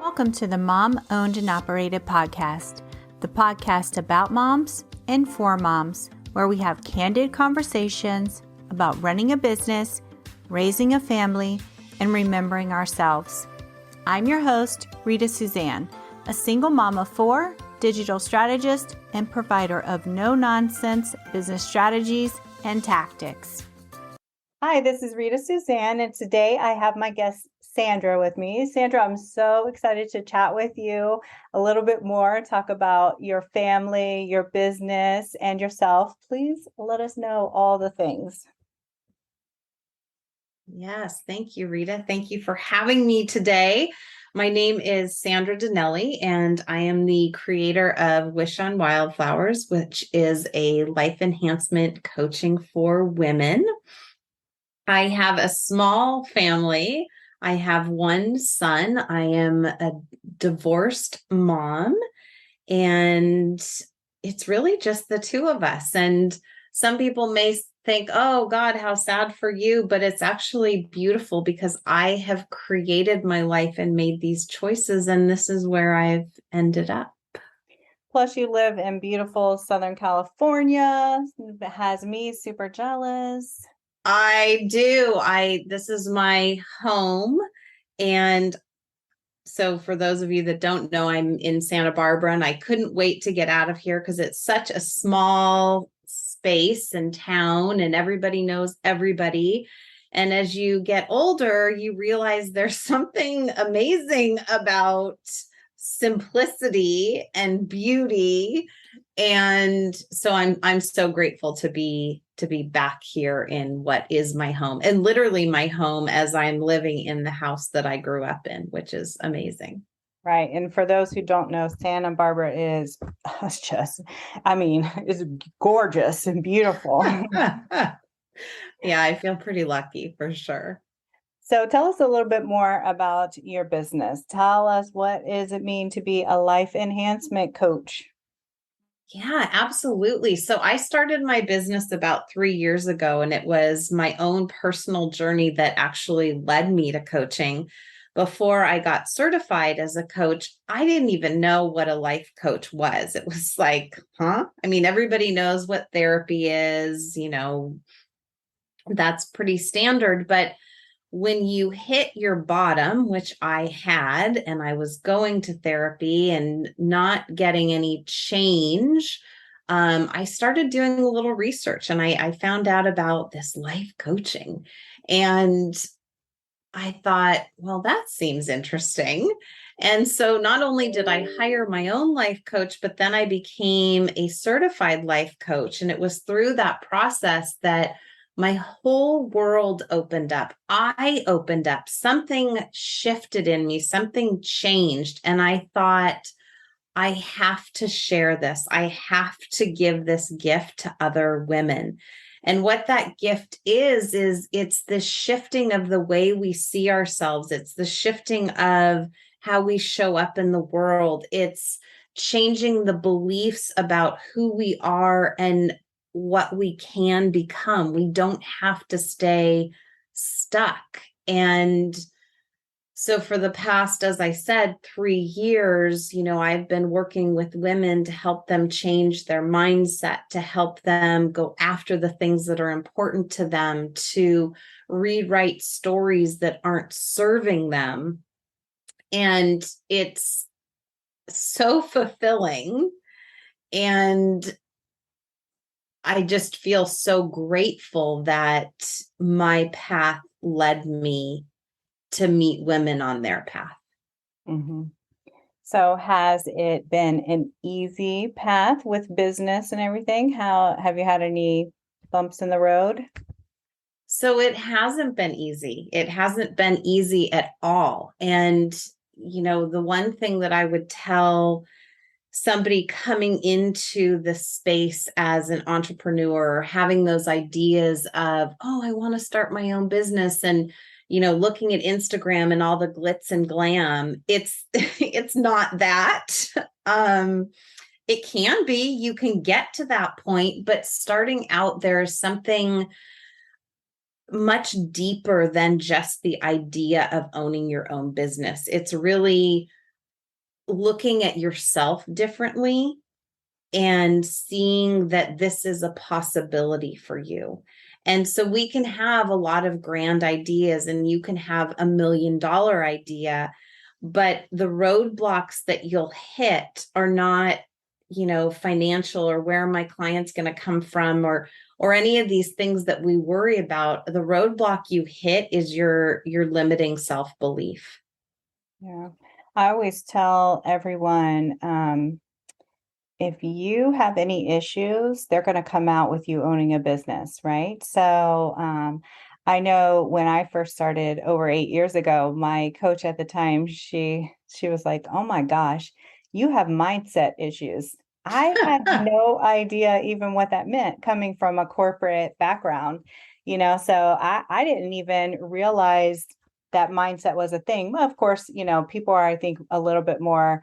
Welcome to the Mom Owned and Operated Podcast, the podcast about moms and for moms, where we have candid conversations about running a business, raising a family, and remembering ourselves. I'm your host, Rita Suzanne, a single mom of four, digital strategist, and provider of no-nonsense business strategies and tactics. Hi, this is Rita Suzanne, and today I have my guest Sandra with me. Sandra, I'm so excited to chat with you a little bit more, talk about your family, your business, and yourself. Please let us know all the things. Yes, thank you, Rita. Thank you for having me today. My name is Sandra Daniele, and I am the creator of Wish on Wildflowers, which is a life enhancement coaching for women. I have a small family. I have one son. I am a divorced mom, and it's really just the two of us. And some people may think, oh God, how sad for you, but it's actually beautiful because I have created my life and made these choices, and this is where I've ended up. Plus, you live in beautiful Southern California. That has me super jealous. I do. This is my home. And so for those of you that don't know, I'm in Santa Barbara, and I couldn't wait to get out of here because it's such a small space and town, and everybody knows everybody. And as you get older, you realize there's something amazing about simplicity and beauty. And so I'm so grateful to be back here in what is my home, and literally my home as I'm living in the house that I grew up in, which is amazing. Right. And for those who don't know, Santa Barbara is it's gorgeous and beautiful. Yeah, I feel pretty lucky for sure. So tell us a little bit more about your business. Tell us, what does it mean to be a life enhancement coach? Yeah, absolutely. So I started my business about 3 years ago, and it was my own personal journey that actually led me to coaching. Before I got certified as a coach, I didn't even know what a life coach was. It was like, huh? I mean, everybody knows what therapy is, that's pretty standard. But when you hit your bottom, which I had, and I was going to therapy and not getting any change, I started doing a little research, and I found out about this life coaching. And I thought, well, that seems interesting. And so not only did I hire my own life coach, but then I became a certified life coach. And it was through that process that my whole world opened up. I opened up. Something shifted in me, something changed. And I thought, I have to share this. I have to give this gift to other women. And what that gift is it's the shifting of the way we see ourselves. It's the shifting of how we show up in the world. It's changing the beliefs about who we are and what we can become. We don't have to stay stuck. And so for the past, as I said, 3 years, I've been working with women to help them change their mindset, to help them go after the things that are important to them, to rewrite stories that aren't serving them. And it's so fulfilling. And I just feel so grateful that my path led me to meet women on their path. Mm-hmm. So has it been an easy path with business and everything? How have you had any bumps in the road? So it hasn't been easy. It hasn't been easy at all. And, the one thing that I would tell somebody coming into the space as an entrepreneur, having those ideas of, oh, I want to start my own business, and looking at Instagram and all the glitz and glam, it's not that. It can be, you can get to that point, but starting out, there's something much deeper than just the idea of owning your own business. It's really looking at yourself differently and seeing that this is a possibility for you. And so we can have a lot of grand ideas, and you can have $1 million idea, but the roadblocks that you'll hit are not, financial, or where my client's going to come from, or any of these things that we worry about. The roadblock you hit is your limiting self-belief. Yeah. I always tell everyone, if you have any issues, they're going to come out with you owning a business, right? So, I know when I first started over 8 years ago, my coach at the time, she was like, "Oh my gosh, you have mindset issues." I had no idea even what that meant coming from a corporate background, so I didn't even realize that mindset was a thing. Well, of course, people are, I think, a little bit more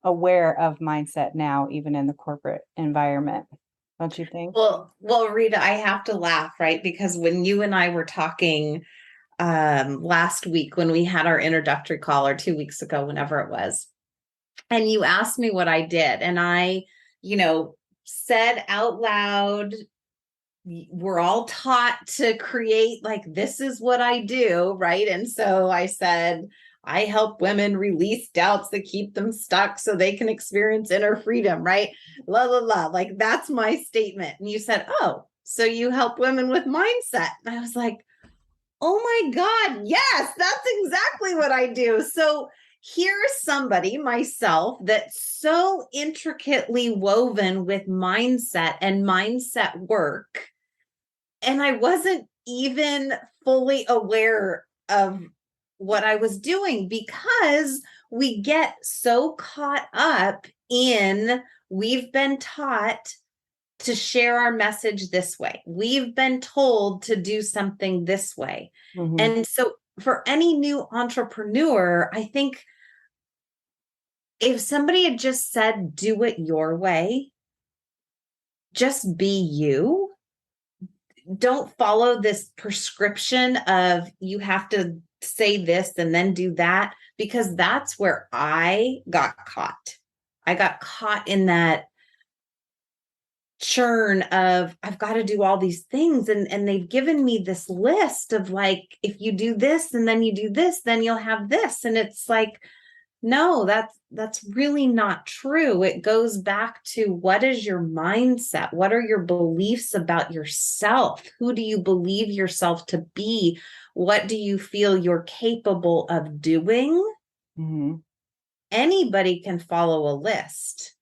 aware of mindset now, even in the corporate environment. Don't you think? Well, Rita, I have to laugh, right? Because when you and I were talking last week, when we had our introductory call, or 2 weeks ago, whenever it was, and you asked me what I did, and I, said out loud, we're all taught to create, like, this is what I do, right? And so I said, I help women release doubts that keep them stuck so they can experience inner freedom, right? La, la, la. Like, that's my statement. And you said, oh, so you help women with mindset. And I was like, oh my God, yes, that's exactly what I do. So here's somebody, myself, that's so intricately woven with mindset and mindset work. And I wasn't even fully aware of what I was doing, because we get so caught up in, we've been taught to share our message this way. We've been told to do something this way. Mm-hmm. And so for any new entrepreneur, I think if somebody had just said, do it your way, just be you. Don't follow this prescription of you have to say this and then do that, because that's where I got caught. I got caught in that churn of, I've got to do all these things. And they've given me this list of, like, if you do this and then you do this, then you'll have this. And it's like, no, that's really not true. It goes back to, what is your mindset? What are your beliefs about yourself? Who do you believe yourself to be? What do you feel you're capable of doing? Mm-hmm. Anybody can follow a list,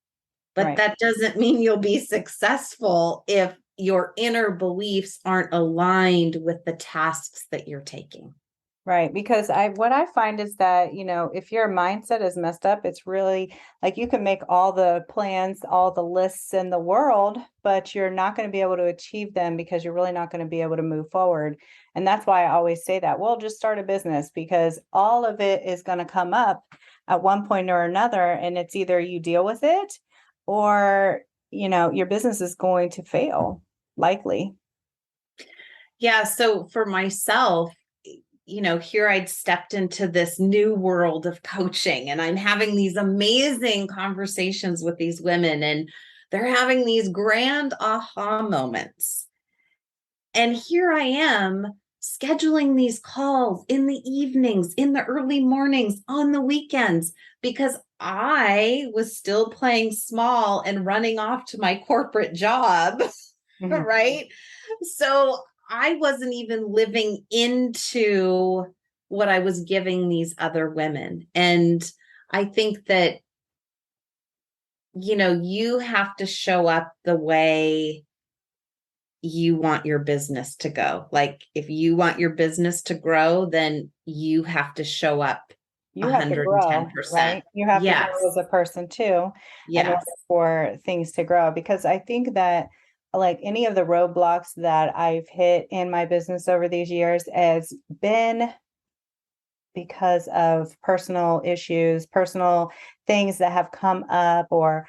but Right. that doesn't mean you'll be successful if your inner beliefs aren't aligned with the tasks that you're taking. Right. Because what I find is that, if your mindset is messed up, it's really like you can make all the plans, all the lists in the world, but you're not going to be able to achieve them because you're really not going to be able to move forward. And that's why I always say that, well, just start a business, because all of it is going to come up at one point or another. And it's either you deal with it, or, your business is going to fail, likely. Yeah. So for myself, here I'd stepped into this new world of coaching, and I'm having these amazing conversations with these women, and they're having these grand aha moments. And here I am scheduling these calls in the evenings, in the early mornings, on the weekends, because I was still playing small and running off to my corporate job, Mhm. right? So I wasn't even living into what I was giving these other women. And I think that, you have to show up the way you want your business to go. Like, if you want your business to grow, then you have to show up You have to grow, 110%. right? You have to Yes. grow as a person too, in order Yes. for things to grow. Because I think that, like, any of the roadblocks that I've hit in my business over these years has been because of personal issues, personal things that have come up, or,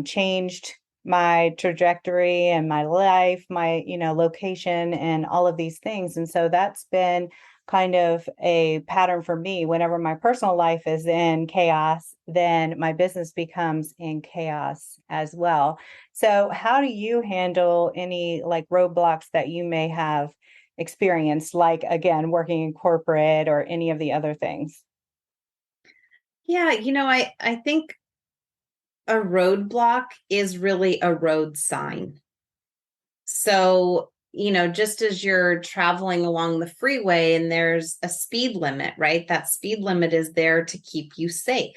changed my trajectory and my life, my, location, and all of these things. And so that's been kind of a pattern for me. Whenever my personal life is in chaos, then my business becomes in chaos as well. So how do you handle any like roadblocks that you may have experienced, like again, working in corporate or any of the other things? Yeah, I think a roadblock is really a road sign. So, just as you're traveling along the freeway and there's a speed limit, right? That speed limit is there to keep you safe,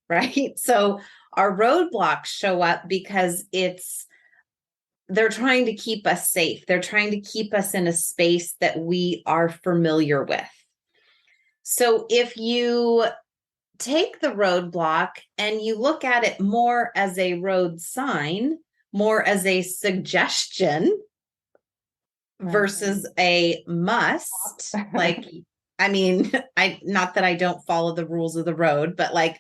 right? So our roadblocks show up because they're trying to keep us safe. They're trying to keep us in a space that we are familiar with. So if you take the roadblock and you look at it more as a road sign, more as a suggestion versus a must, like, I mean, not that I don't follow the rules of the road, but like,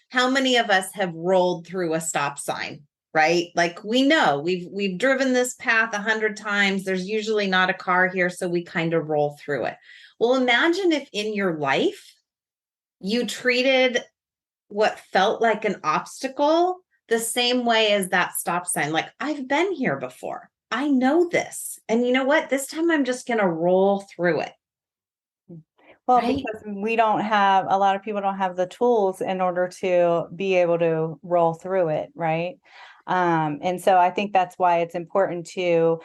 how many of us have rolled through a stop sign, right? Like, we know we've driven this path 100 times. There's usually not a car here, so we kind of roll through it. Well, imagine if in your life you treated what felt like an obstacle the same way as that stop sign. Like, I've been here before. I know this. And you know what? This time I'm just going to roll through it. Well, Right? because a lot of people don't have the tools in order to be able to roll through it, right? And so I think that's why it's important to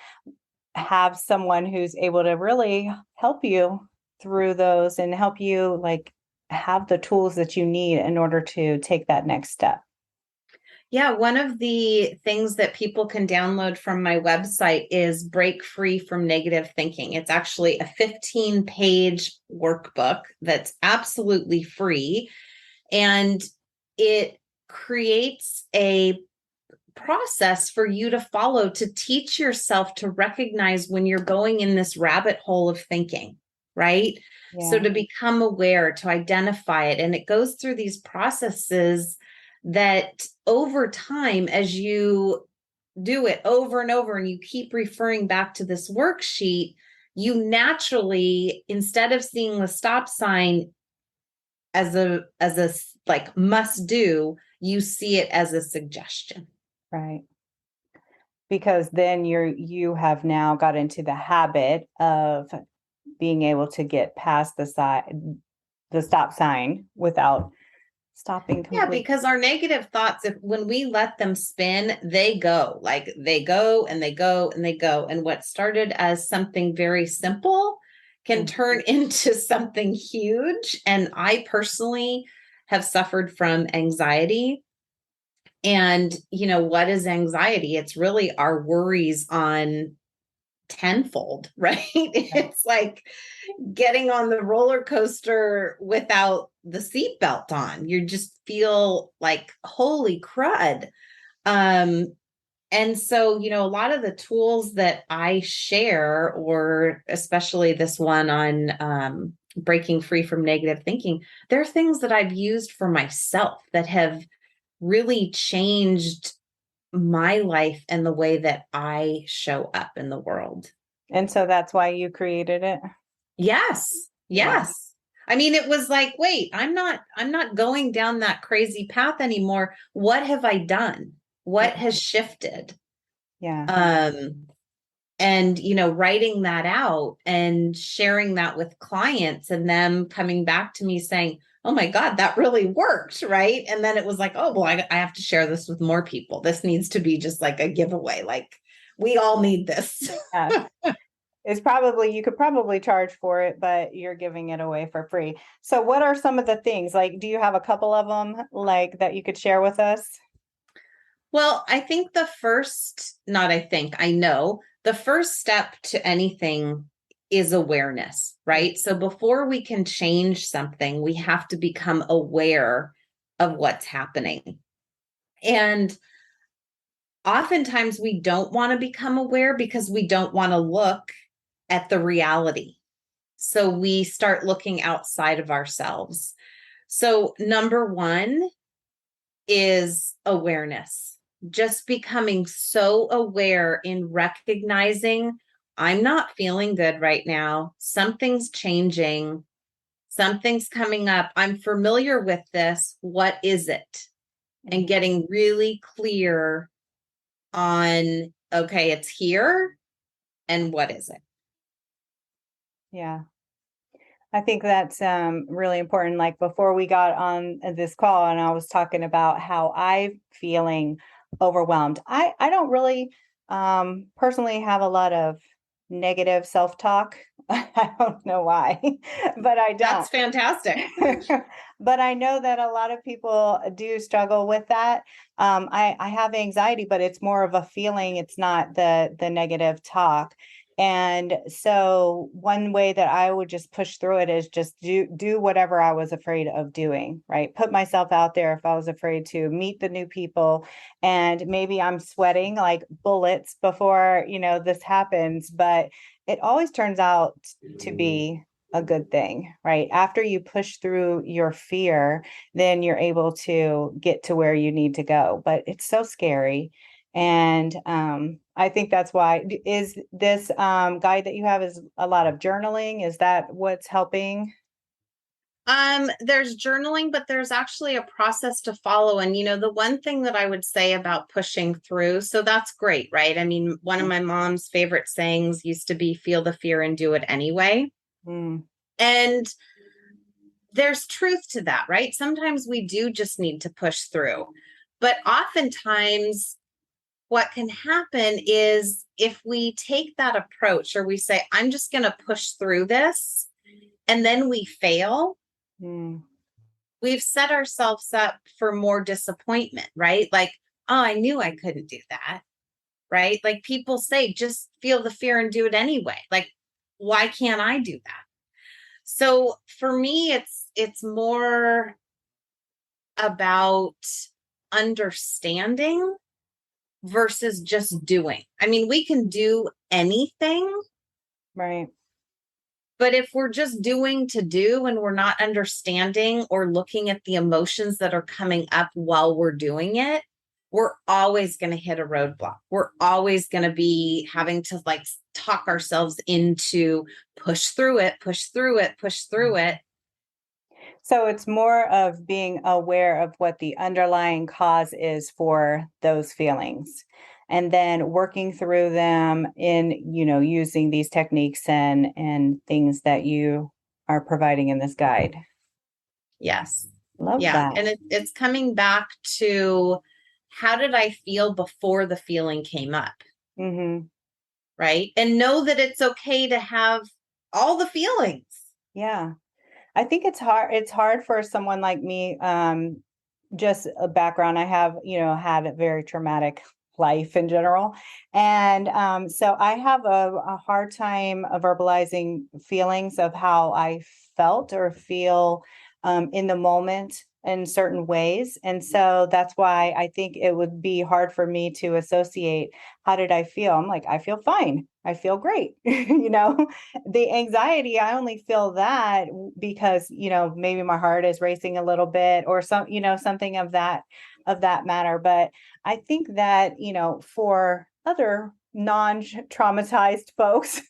have someone who's able to really help you through those and help you like have the tools that you need in order to take that next step. Yeah, one of the things that people can download from my website is Break Free from Negative Thinking. It's actually a 15-page workbook that's absolutely free, and it creates a process for you to follow to teach yourself to recognize when you're going in this rabbit hole of thinking, right? Yeah. So to become aware, to identify it, and it goes through these processes that over time, as you do it over and over and you keep referring back to this worksheet, you naturally, instead of seeing the stop sign as a like must do, you see it as a suggestion. Right. Because then you have now got into the habit of being able to get past the stop sign without stopping Yeah, completely. because our negative thoughts, if when we let them spin, they go, like they go and they go and they go. And what started as something very simple can turn into something huge. And I personally have suffered from anxiety. And, what is anxiety? It's really our worries on tenfold, right? It's like getting on the roller coaster without the seatbelt on. You just feel like, holy crud. And so, a lot of the tools that I share, or especially this one on breaking free from negative thinking, they're things that I've used for myself that have really changed my life and the way that I show up in the world. And so that's why you created it. Yes. Yes. I mean, it was like, wait, I'm not going down that crazy path anymore. What have I done? What has shifted? Yeah. And writing that out and sharing that with clients and them coming back to me saying, oh my God, that really worked. Right. And then it was like, oh, well, I have to share this with more people. This needs to be just like a giveaway. Like, we all need this. Yeah. You could probably charge for it, but you're giving it away for free. So what are some of the things, like, do you have a couple of them like that you could share with us? Well, I think I know the first step to anything is awareness, right? So before we can change something, we have to become aware of what's happening. And oftentimes we don't want to become aware because we don't want to look at the reality. So we start looking outside of ourselves. So number one is awareness, just becoming so aware in recognizing I'm not feeling good right now. Something's changing. Something's coming up. I'm familiar with this. What is it? And getting really clear on, okay, it's here. And what is it? Yeah. I think that's really important. Like before we got on this call and I was talking about how I'm feeling overwhelmed. I don't really personally have a lot of negative self-talk. I don't know why, but I don't. That's fantastic. But I know that a lot of people do struggle with that. I have anxiety, but it's more of a feeling. It's not the negative talk. And so one way that I would just push through it is just do whatever I was afraid of doing, right? Put myself out there if I was afraid to meet the new people. And maybe I'm sweating like bullets before, this happens, but it always turns out to be a good thing, right? After you push through your fear, then you're able to get to where you need to go. But it's so scary. And I think that's why is this guide that you have is a lot of journaling. Is that what's helping? There's journaling, but there's actually a process to follow. And, the one thing that I would say about pushing through, so that's great, right? I mean, one of my mom's favorite sayings used to be feel the fear and do it anyway. Mm. And there's truth to that, right? Sometimes we do just need to push through. But oftentimes, what can happen is if we take that approach or we say, I'm just going to push through this, and then we fail, we've set ourselves up for more disappointment, right? Like, oh, I knew I couldn't do that, right? Like people say, just feel the fear and do it anyway. Like, why can't I do that? So for me, it's more about understanding versus just doing. I mean, we can do anything, Right. but if we're just doing to do and we're not understanding or looking at the emotions that are coming up while we're doing it, we're always going to hit a roadblock. We're always going to be having to like talk ourselves into push through it, push through it, push through it. So it's more of being aware of what the underlying cause is for those feelings and then working through them in, using these techniques and things that you are providing in this guide. Yes. Love Yeah. that. And it's coming back to how did I feel before the feeling came up? Mm-hmm. Right. And know that it's okay to have all the feelings. Yeah. I think it's hard. It's hard for someone like me. Just a background. I have, had a very traumatic life in general. And so I have a hard time of verbalizing feelings of how I felt or feel in the moment in certain ways. And so that's why I think it would be hard for me to associate how did I feel? I'm like, I feel fine. I feel great. The anxiety, I only feel that because, maybe my heart is racing a little bit or something of that matter. But I think that, for other non-traumatized folks,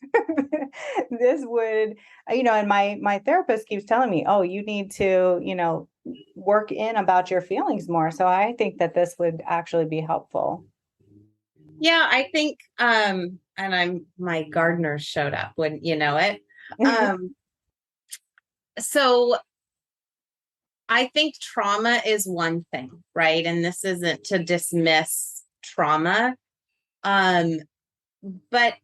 this would, and my therapist keeps telling me, oh, you need to, work in about your feelings more. So I think that this would actually be helpful. Yeah, I think and my gardeners showed up, wouldn't you know it? So I think trauma is one thing, right? And this isn't to dismiss trauma. But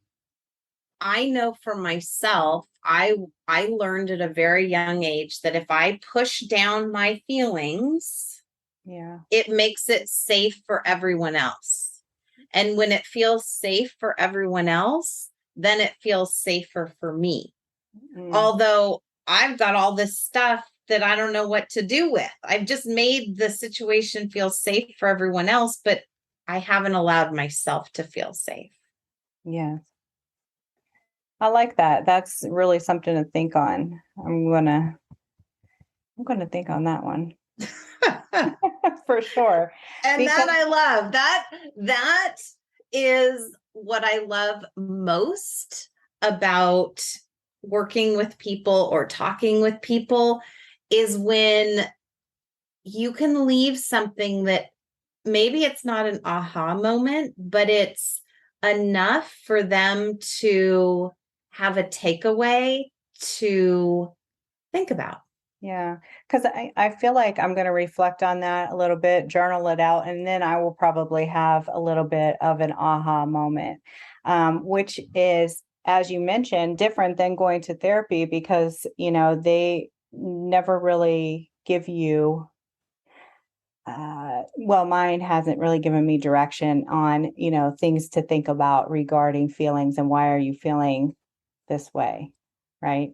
I know for myself, I learned at a very young age that if I push down my feelings, Yeah. it makes it safe for everyone else. And when it feels safe for everyone else, then it feels safer for me. Although I've got all this stuff that I don't know what to do with. I've just made the situation feel safe for everyone else, but I haven't allowed myself to feel safe. Yes. I like that. That's really something to think on. I'm gonna think on that one. For sure. And Because that I love. That is what I love most about working with people or talking with people is when you can leave something that maybe it's not an aha moment, but it's enough for them to have a takeaway to think about. Yeah, because I feel like I'm going to reflect on that a little bit, journal it out, and then I will probably have a little bit of an aha moment, which is, as you mentioned, different than going to therapy because, they never really give you, well, mine hasn't really given me direction on, things to think about regarding feelings and why are you feeling this way, right?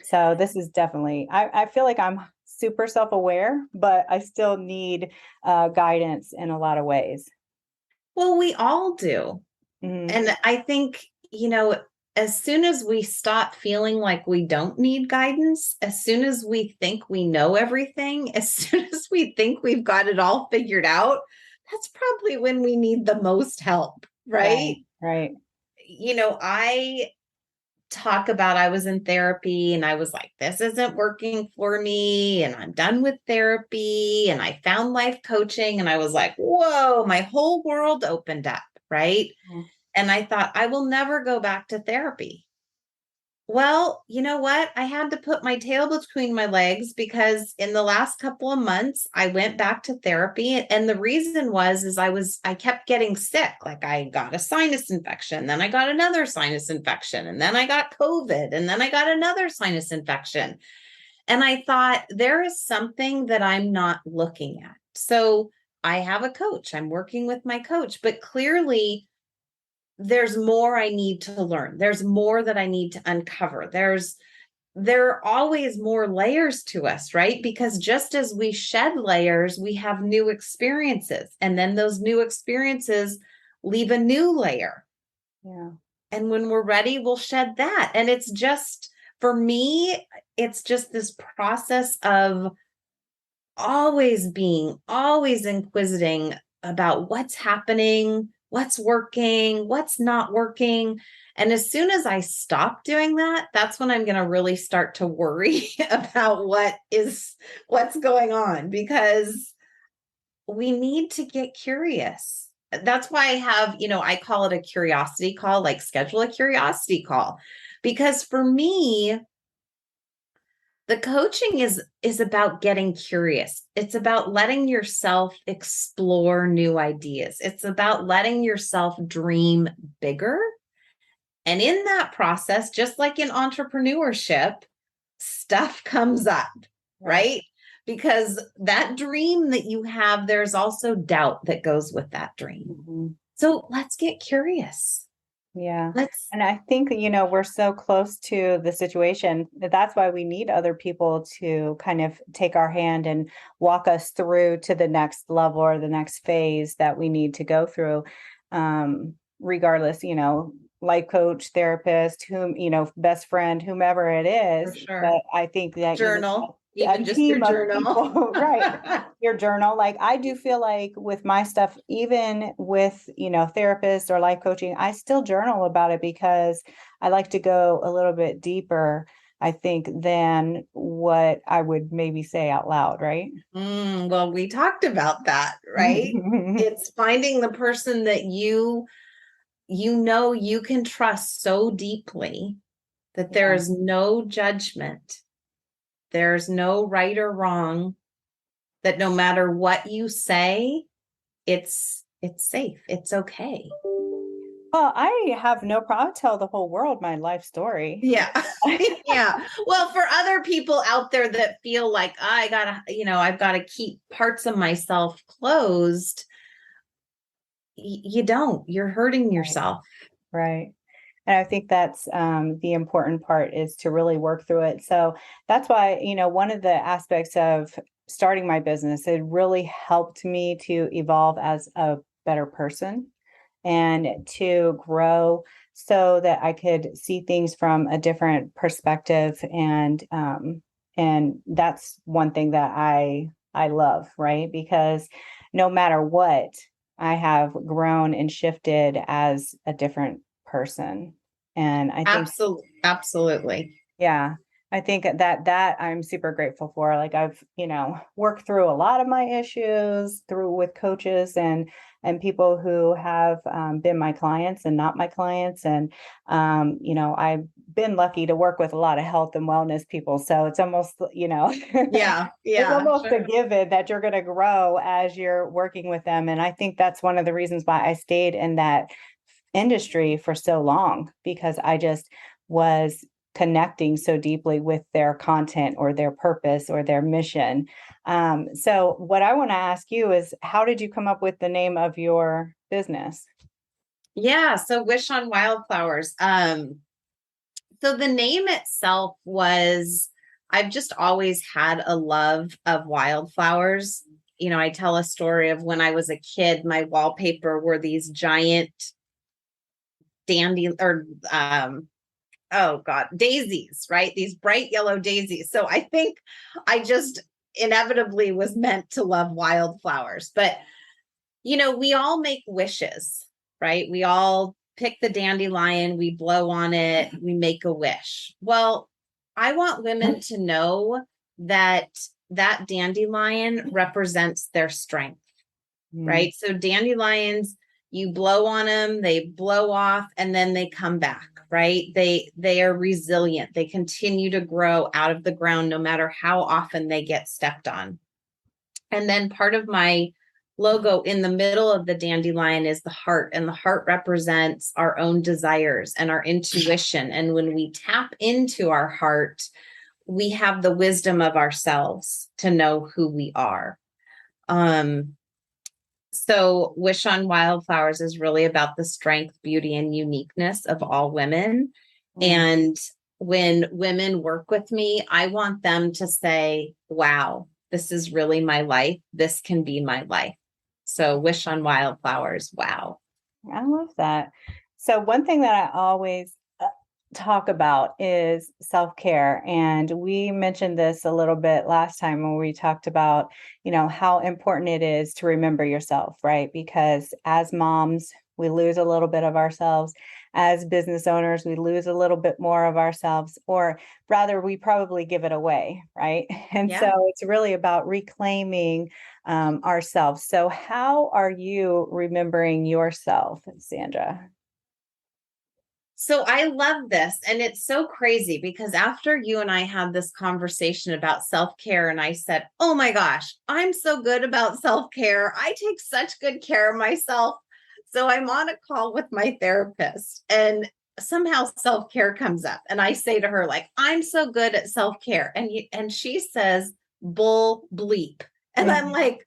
So this is definitely, I feel like I'm super self-aware, but I still need guidance in a lot of ways. Well, we all do. Mhm. And I think, as soon as we stop feeling like we don't need guidance, as soon as we think we know everything, as soon as we think we've got it all figured out, that's probably when we need the most help, right? Right. I talk about I was in therapy and I was like, this isn't working for me. And I'm done with therapy. And I found life coaching and I was like, whoa, my whole world opened up. Right. Mhm. And I thought, I will never go back to therapy. Well, you know what? I had to put my tail between my legs because in the last couple of months, I went back to therapy. And the reason is I kept getting sick. Like I got a sinus infection, then I got another sinus infection, and then I got COVID, and then I got another sinus infection. And I thought, there is something that I'm not looking at. So I have a coach. I'm working with my coach, but clearly, there's more I need to learn. There's more that I need to uncover. There are always more layers to us, right? Because just as we shed layers, we have new experiences. And then those new experiences leave a new layer. Yeah. And when we're ready, we'll shed that. And it's just, for me, it's just this process of always inquisiting about what's happening, what's working, what's not working. And as soon as I stop doing that, that's when I'm going to really start to worry about what's going on, because we need to get curious. That's why I have, I call it a curiosity call, like schedule a curiosity call, because for me, the coaching is about getting curious. It's about letting yourself explore new ideas. It's about letting yourself dream bigger. And in that process, just like in entrepreneurship, stuff comes up, right? Because that dream that you have, there's also doubt that goes with that dream. Mm-hmm. So let's get curious. Yeah. And I think, we're so close to the situation that's why we need other people to kind of take our hand and walk us through to the next level or the next phase that we need to go through. Regardless, life coach, therapist, best friend, whomever it is. For sure. But I think that journal. a Even just team your of journal. people, right? Your journal. Like I do feel like with my stuff, even with, therapists or life coaching, I still journal about it because I like to go a little bit deeper, I think, than what I would maybe say out loud, right? Well, we talked about that, right? It's finding the person that you can trust so deeply that there is no judgment. There's no right or wrong, that no matter what you say, it's safe. It's okay. Well, I have no problem. Tell the whole world my life story. Yeah. Yeah. Well, for other people out there that feel like I've got to keep parts of myself closed, you don't. You're hurting yourself. Right. And I think that's the important part is to really work through it. So that's why, one of the aspects of starting my business, it really helped me to evolve as a better person and to grow so that I could see things from a different perspective. And that's one thing that I love, right? Because no matter what, I have grown and shifted as a different person. And I think, Absolutely. yeah, I think that I'm super grateful for. Like I've, worked through a lot of my issues through with coaches and people who have been my clients and not my clients. And, I've been lucky to work with a lot of health and wellness people. So it's almost, Yeah. it's Yeah. almost Sure. a given that you're going to grow as you're working with them. And I think that's one of the reasons why I stayed in that industry for so long, because I just was connecting so deeply with their content or their purpose or their mission. So what I want to ask you is, how did you come up with the name of your business? Yeah. So Wish on Wildflowers. So the name itself was, I've just always had a love of wildflowers. I tell a story of when I was a kid, my wallpaper were these giant dandy or oh God, daisies, right? These bright yellow daisies. So I think I just inevitably was meant to love wildflowers. But, we all make wishes, right? We all pick the dandelion, we blow on it, we make a wish. Well, I want women to know that that dandelion represents their strength, right? So dandelions, you blow on them, they blow off, and then they come back, right? They are resilient. They continue to grow out of the ground no matter how often they get stepped on. And then part of my logo in the middle of the dandelion is the heart, and the heart represents our own desires and our intuition. And when we tap into our heart, we have the wisdom of ourselves to know who we are. So Wish on Wildflowers is really about the strength, beauty, and uniqueness of all women. And when women work with me, I want them to say, wow, this is really my life. This can be my life. So Wish on Wildflowers. Wow. I love that. So one thing that I always talk about is self-care. And we mentioned this a little bit last time when we talked about, how important it is to remember yourself, right? Because as moms, we lose a little bit of ourselves. As business owners, we lose a little bit more of ourselves, or rather, we probably give it away, right? And Yeah. so it's really about reclaiming ourselves. So how are you remembering yourself, Sandra? So I love this. And it's so crazy because after you and I had this conversation about self-care, and I said, oh my gosh, I'm so good about self-care. I take such good care of myself. So I'm on a call with my therapist, and somehow self-care comes up. And I say to her, like, I'm so good at self-care. And she says, bull bleep. And I'm like,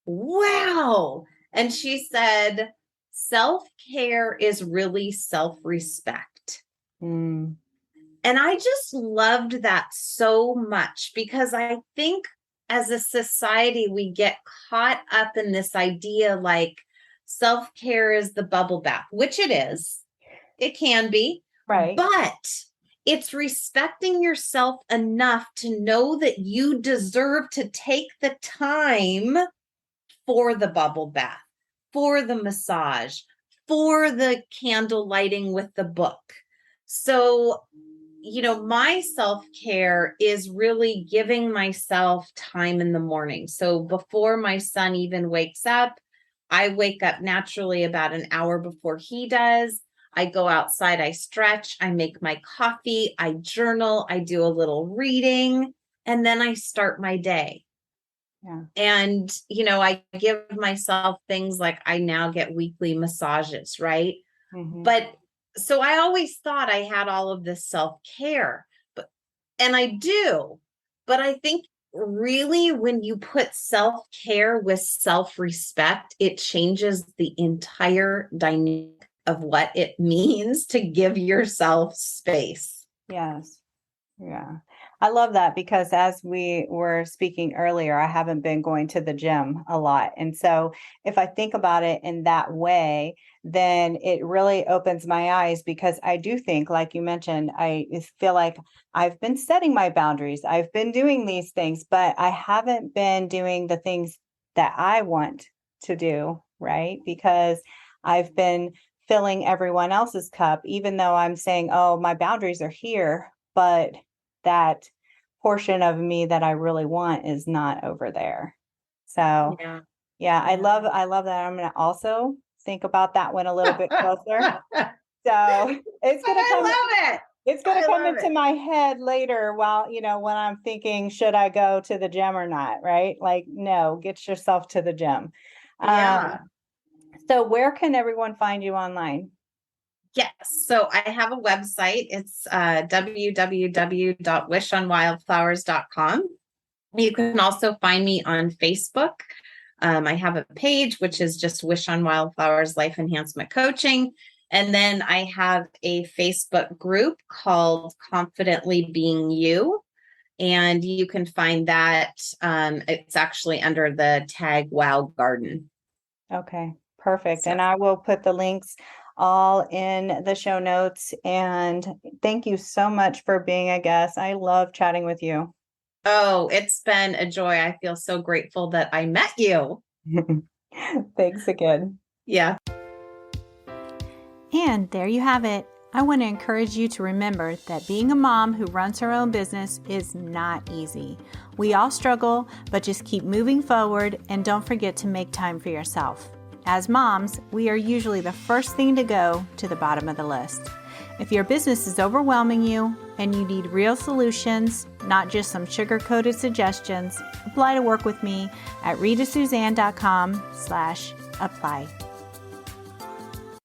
wow. And she said, self-care is really self-respect. Mm. And I just loved that so much, because I think as a society, we get caught up in this idea like self-care is the bubble bath, which it is. It can be. Right. But it's respecting yourself enough to know that you deserve to take the time for the bubble bath, for the massage, for the candle lighting with the book. So, my self-care is really giving myself time in the morning. So before my son even wakes up, I wake up naturally about an hour before he does. I go outside, I stretch, I make my coffee, I journal, I do a little reading, and then I start my day. Yeah. And, I give myself things like I now get weekly massages, right? Mm-hmm. But so I always thought I had all of this self-care, and I do, but I think really when you put self-care with self-respect, it changes the entire dynamic of what it means to give yourself space. Yes. Yeah. I love that, because as we were speaking earlier, I haven't been going to the gym a lot. And so if I think about it in that way, then it really opens my eyes, because I do think, like you mentioned, I feel like I've been setting my boundaries. I've been doing these things, but I haven't been doing the things that I want to do, right? Because I've been filling everyone else's cup, even though I'm saying, oh, my boundaries are here, but that portion of me that I really want is not over there. So yeah, I love that. I'm going to also think about that one a little bit closer. So it's going to come. I love it. It's going to come into my head later while, when I'm thinking, should I go to the gym or not? Right? Like, no, get yourself to the gym. Yeah. So where can everyone find you online? Yes. So I have a website. It's www.wishonwildflowers.com. You can also find me on Facebook. I have a page, which is just Wish on Wildflowers Life Enhancement Coaching. And then I have a Facebook group called Confidently Being You. And you can find that it's actually under the tag Wow Garden. Okay, perfect. So, and I will put the links all in the show notes. And thank you so much for being a guest. I love chatting with you. Oh, it's been a joy. I feel so grateful that I met you. Thanks again. Yeah. And there you have it. I want to encourage you to remember that being a mom who runs her own business is not easy. We all struggle, but just keep moving forward and don't forget to make time for yourself. As moms, we are usually the first thing to go to the bottom of the list. If your business is overwhelming you and you need real solutions, not just some sugar-coated suggestions, apply to work with me at ritasuzanne.com/apply.